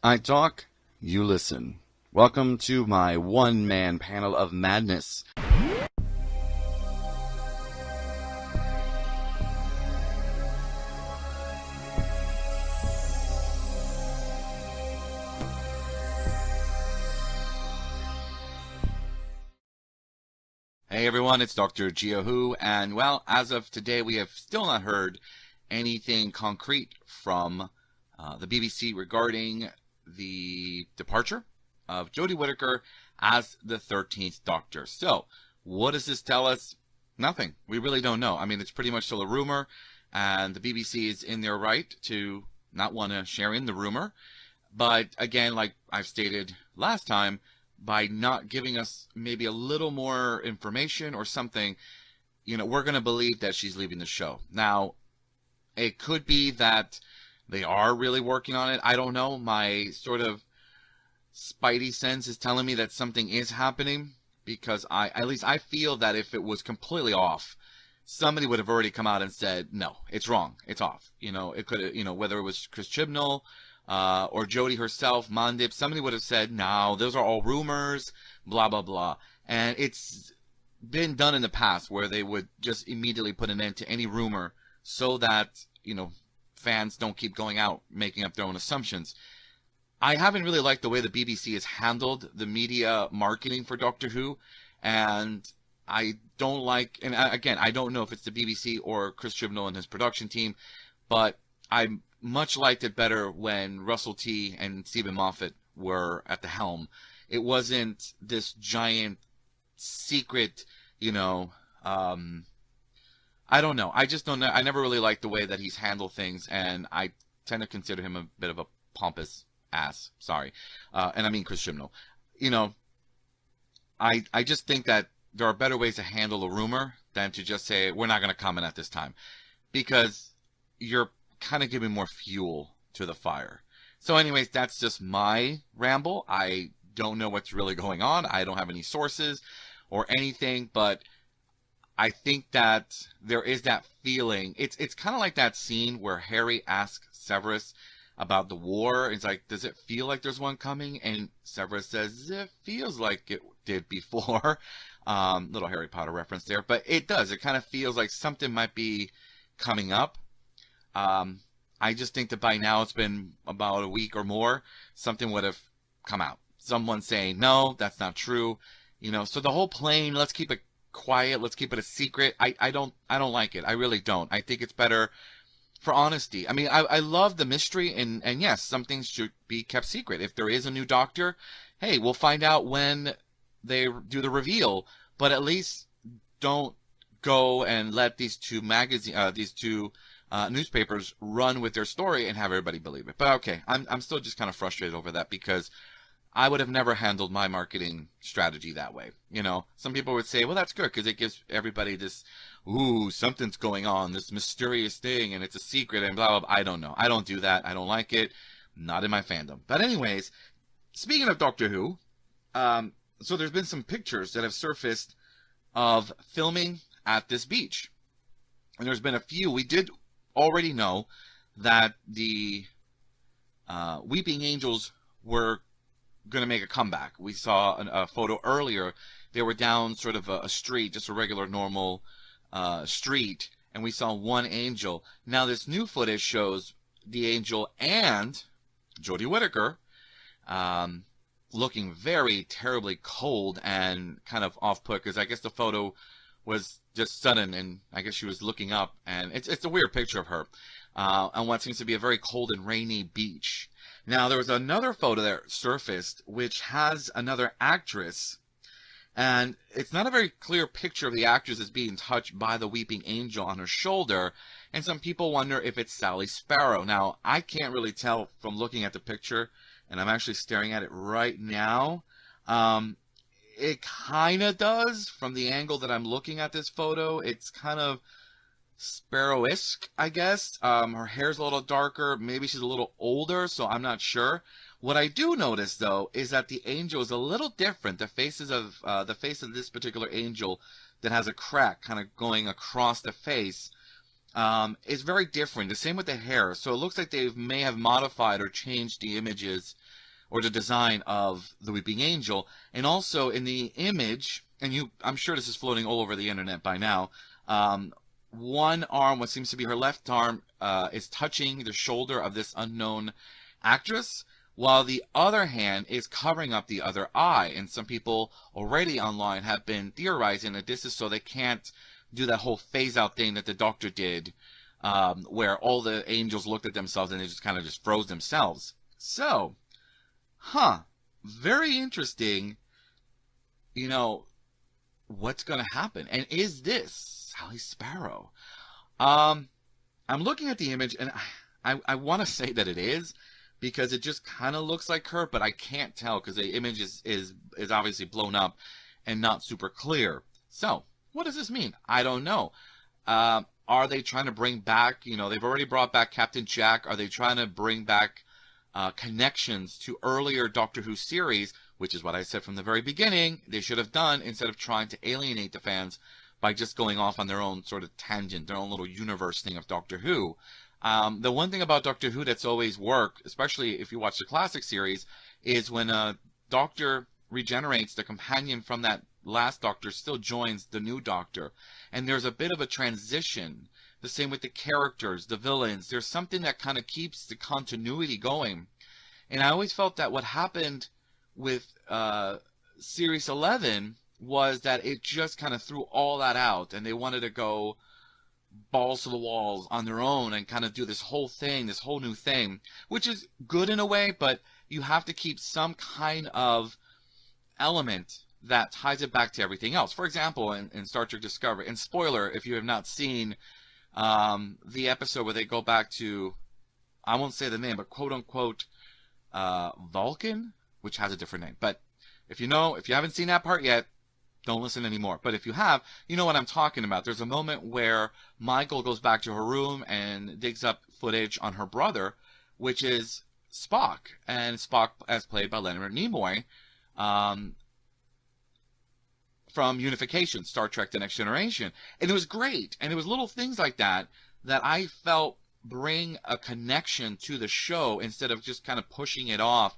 I talk, you listen. Welcome to my one-man panel of madness. Hey everyone, it's Dr. Geohu, and well, as of today, we have still not heard anything concrete from the BBC regarding the departure of Jodie Whittaker as the 13th Doctor. So, what does this tell us? Nothing. We really don't know. I mean, it's pretty much still a rumor, and the BBC is in their right to not want to share in the rumor. But again, like I've stated last time, by not giving us maybe a little more information or something, we're going to believe that she's leaving the show. Now, it could be that they are really working on it. I don't know. My sort of spidey sense is telling me that something is happening, because at least I feel that if it was completely off, somebody would have already come out and said, no, it's wrong. It's off. It could have, whether it was Chris Chibnall, or Jodie herself, Mandip, somebody would have said, no, those are all rumors, blah, blah, blah. And it's been done in the past where they would just immediately put an end to any rumor so that, fans don't keep going out making up their own assumptions. I haven't really liked the way the BBC has handled the media marketing for Doctor Who, and I don't like, and again, I don't know if it's the BBC or Chris Chibnall and his production team, but I much liked it better when Russell T and Stephen Moffat were at the helm. It wasn't this giant secret, I don't know. I just don't know. I never really liked the way that he's handled things, and I tend to consider him a bit of a pompous ass. Sorry. And I mean Chris Chibnall. I just think that there are better ways to handle a rumor than to just say, we're not going to comment at this time. Because you're kind of giving more fuel to the fire. So anyways, that's just my ramble. I don't know what's really going on. I don't have any sources or anything, but I think that there is that feeling. It's kind of like that scene where Harry asks Severus about the war. It's like, does it feel like there's one coming? And Severus says, it feels like it did before. Little Harry Potter reference there, but it does. It kind of feels like something might be coming up. I just think that by now it's been about a week or more, something would have come out. Someone saying, no, that's not true. So the whole plane, let's keep it quiet, let's keep it a secret. I don't like it. I really don't. I think it's better for honesty. I mean, I love the mystery, and yes, some things should be kept secret. If there is a new Doctor, hey, we'll find out when they do the reveal, but at least don't go and let these two newspapers run with their story and have everybody believe it. But okay, I'm still just kind of frustrated over that, because I would have never handled my marketing strategy that way. Some people would say, well, that's good because it gives everybody this, ooh, something's going on, this mysterious thing, and it's a secret and blah, blah, blah. I don't know. I don't do that. I don't like it. Not in my fandom. But anyways, speaking of Doctor Who, so there's been some pictures that have surfaced of filming at this beach. And there's been a few. We did already know that the Weeping Angels were going to make a comeback. We saw a photo earlier. They were down sort of a street, just a regular normal street, and we saw one angel. Now this new footage shows the angel and Jodie Whittaker looking very terribly cold and kind of off-put, because I guess the photo was just sudden, and I guess she was looking up, and it's a weird picture of her on what seems to be a very cold and rainy beach. Now, there was another photo that surfaced, which has another actress, and it's not a very clear picture of the actress as being touched by the weeping angel on her shoulder, and some people wonder if it's Sally Sparrow. Now, I can't really tell from looking at the picture, and I'm actually staring at it right now. It kind of does from the angle that I'm looking at this photo. It's kind of Sparrow-esque, I guess. Her hair's a little darker. Maybe she's a little older, so I'm not sure. What I do notice, though, is that the angel is a little different. The face of this particular angel that has a crack kind of going across the face is very different. The same with the hair. So it looks like they may have modified or changed the images or the design of the Weeping Angel. And also in the image, and I'm sure this is floating all over the internet by now, one arm, what seems to be her left arm, is touching the shoulder of this unknown actress, while the other hand is covering up the other eye. And some people already online have been theorizing that this is so they can't do that whole phase out thing that the Doctor did, where all the angels looked at themselves and they just kind of just froze themselves. So, very interesting, what's going to happen. And is this Sally Sparrow? I'm looking at the image, and I want to say that it is, because it just kind of looks like her, but I can't tell because the image is obviously blown up and not super clear. So, what does this mean? I don't know. Are they trying to bring back, they've already brought back Captain Jack. Are they trying to bring back connections to earlier Doctor Who series, which is what I said from the very beginning they should have done, instead of trying to alienate the fans by just going off on their own sort of tangent, their own little universe thing of Doctor Who. The one thing about Doctor Who that's always worked, especially if you watch the classic series, is when a Doctor regenerates, the companion from that last Doctor still joins the new Doctor. And there's a bit of a transition. The same with the characters, the villains. There's something that kind of keeps the continuity going. And I always felt that what happened with Series 11 was that it just kind of threw all that out. And they wanted to go balls to the walls on their own and kind of do this whole thing, this whole new thing, which is good in a way, but you have to keep some kind of element that ties it back to everything else. For example, in Star Trek Discovery, and spoiler if you have not seen the episode where they go back to, I won't say the name, but quote unquote Vulcan, which has a different name. But if you haven't seen that part yet, don't listen anymore. But if you have, you know what I'm talking about. There's a moment where Michael goes back to her room and digs up footage on her brother, which is Spock. And Spock, as played by Leonard Nimoy, from Unification, Star Trek The Next Generation. And it was great. And it was little things like that that I felt bring a connection to the show instead of just kind of pushing it off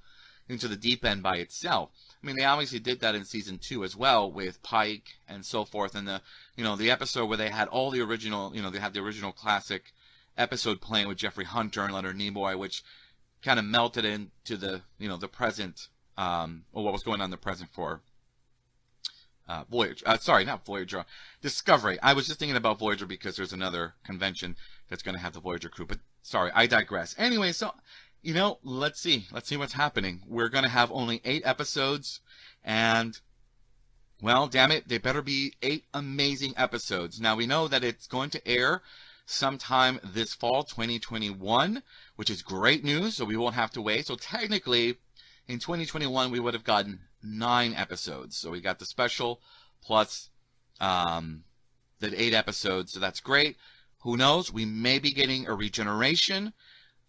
into the deep end by itself. I mean, they obviously did that in season 2 as well with Pike and so forth. And the episode where they had all the original, they had the original classic episode playing with Jeffrey Hunter and Leonard Nimoy, which kind of melted into the, the present, or what was going on in the present for Voyager. Sorry, not Voyager. Discovery. I was just thinking about Voyager because there's another convention that's going to have the Voyager crew. But sorry, I digress. Anyway, so let's see. Let's see what's happening. We're going to have only 8 episodes. And, well, damn it, they better be 8 amazing episodes. Now, we know that it's going to air sometime this fall, 2021, which is great news. So we won't have to wait. So technically, in 2021, we would have gotten 9 episodes. So we got the special plus the 8 episodes. So that's great. Who knows? We may be getting a regeneration.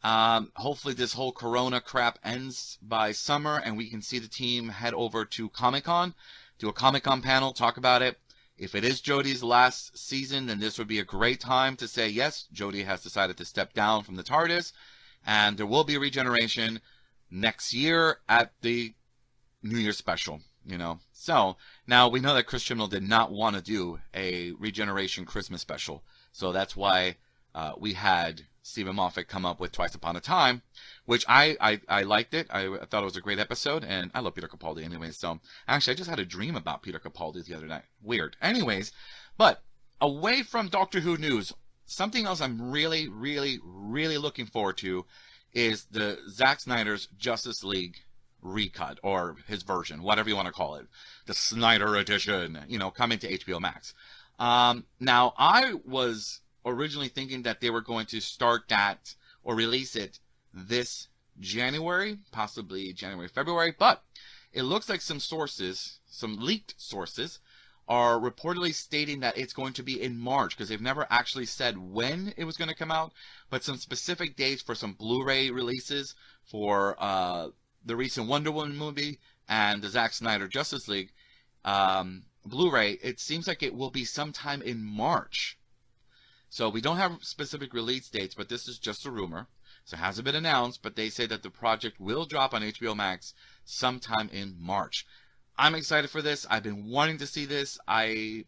Hopefully this whole Corona crap ends by summer and we can see the team head over to Comic-Con, do a Comic-Con panel, talk about it. If it is Jodie's last season, then this would be a great time to say, yes, Jodie has decided to step down from the TARDIS, and there will be a regeneration next year at the New Year's special, So, now we know that Chris Chibnall did not want to do a regeneration Christmas special, so that's why we had Stephen Moffat come up with Twice Upon a Time, which I liked it. I thought it was a great episode, and I love Peter Capaldi anyway. So, actually, I just had a dream about Peter Capaldi the other night. Weird. Anyways, but away from Doctor Who news, something else I'm really, really, really looking forward to is the Zack Snyder's Justice League recut, or his version, whatever you want to call it. The Snyder edition, coming to HBO Max. Now, I was originally thinking that they were going to start that or release it this January, possibly January, February, but it looks like some leaked sources are reportedly stating that it's going to be in March, because they've never actually said when it was going to come out, but some specific dates for some Blu-ray releases for the recent Wonder Woman movie and the Zack Snyder Justice League Blu-ray. It seems like it will be sometime in March. So we don't have specific release dates, but this is just a rumor. So it hasn't been announced, but they say that the project will drop on HBO Max sometime in March. I'm excited for this. I've been wanting to see this. I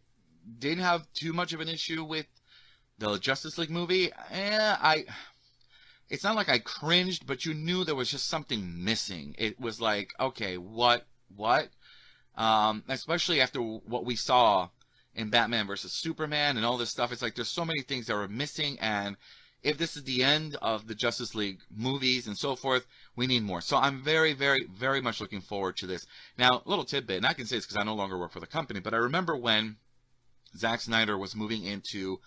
didn't have too much of an issue with the Justice League movie. It's not like I cringed, but you knew there was just something missing. It was like, okay, what? Especially after what we saw in Batman versus Superman and all this stuff. It's like there's so many things that are missing, and if this is the end of the Justice League movies and so forth, we need more. So I'm very, very, very much looking forward to this. Now, a little tidbit, and I can say this because I no longer work for the company, but I remember when Zack Snyder was moving into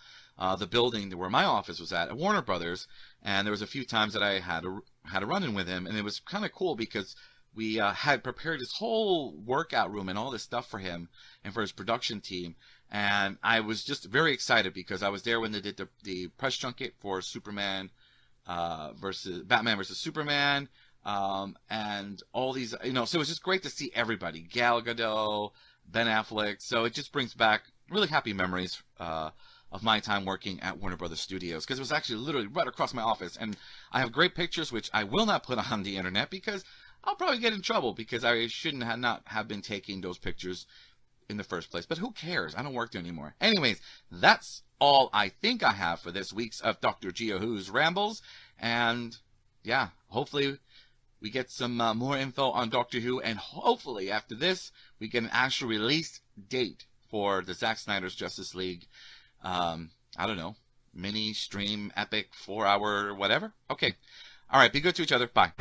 the building where my office was at Warner Brothers, and there was a few times that I had a run-in with him, and it was kind of cool because we had prepared this whole workout room and all this stuff for him and for his production team. And I was just very excited because I was there when they did the press junket for Batman versus Superman, and all these, so it was just great to see everybody, Gal Gadot, Ben Affleck. So it just brings back really happy memories of my time working at Warner Brothers Studios, because it was actually literally right across my office. And I have great pictures, which I will not put on the internet because I'll probably get in trouble, because I shouldn't have been taking those pictures in the first place. But who cares? I don't work there anymore. Anyways, that's all I think I have for this week's of Dr. Geo Who's Rambles. And yeah, hopefully we get some more info on Doctor Who, and hopefully after this we get an actual release date for the Zack Snyder's Justice League. I don't know, mini stream epic 4-hour whatever. Okay. All right. Be good to each other. Bye.